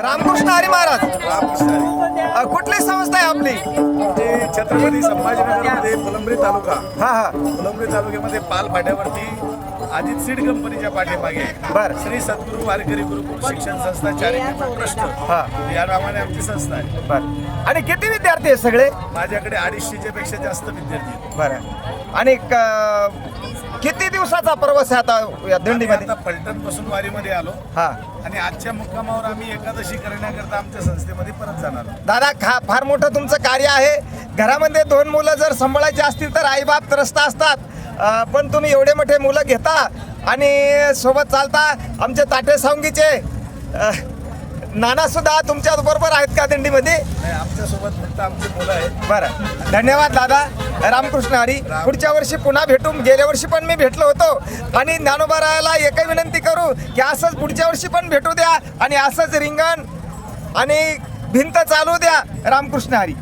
रामकृष्ण हरी महाराज. रामकृष्ण. कुठली संस्था आहे आपली? ते छत्रपती संभाजीनगरमध्ये फुलंब्री तालुका, हा. फुलंब्री तालुक्यामध्ये पाल फाट्यावरती अजित सीड कंपनीच्या पाठीमागे बर. श्री सद्गुरू वारकरी गुरुकुल शिक्षण संस्था चॅरिटेबल ट्रस्ट हा. या नावाने आमची संस्था आहे. बर. आणि किती विद्यार्थी आहेत सगळे? माझ्याकडे 250 पेक्षा जास्त विद्यार्थी आहेत. बरं. आणि किती दिवसाचा प्रवास आहे आता या आम्ही दिंडीमध्ये? आता फलटण पासून वारीमध्ये आलो हा. आणि आजच्या मुक्कामावर आम्ही एकादशी करण्याकरता आमच्या संस्थेमध्ये परत जाणार आहोत. दादा, फार मोठं तुमचं कार्य आहे. घरामध्ये 2 मुलं जर सांभाळायची असतील तर आईबाप त्रस्त असतात, पण तुम्ही एवढे मोठे मुलं घेता आणि सोबत चालता. आमचे ताटे सावंगीचे नाना सुद्धा तुमच्या बरोबर आहेत का दिंडीमध्ये? नाही, आमच्यासोबत फक्त आमची मुलं आहेत. बरं, धन्यवाद दादा. रामकृष्ण हरी. पुढच्या वर्षी पुन्हा भेटू. गेल्या वर्षी पण मी भेटलो होतो आणि ज्ञानोबारायाला एकही विनंती करू की असंच पुढच्या वर्षी पण भेटू द्या आणि असंच रिंगण आणि भिंत चालू द्या. रामकृष्ण हरी.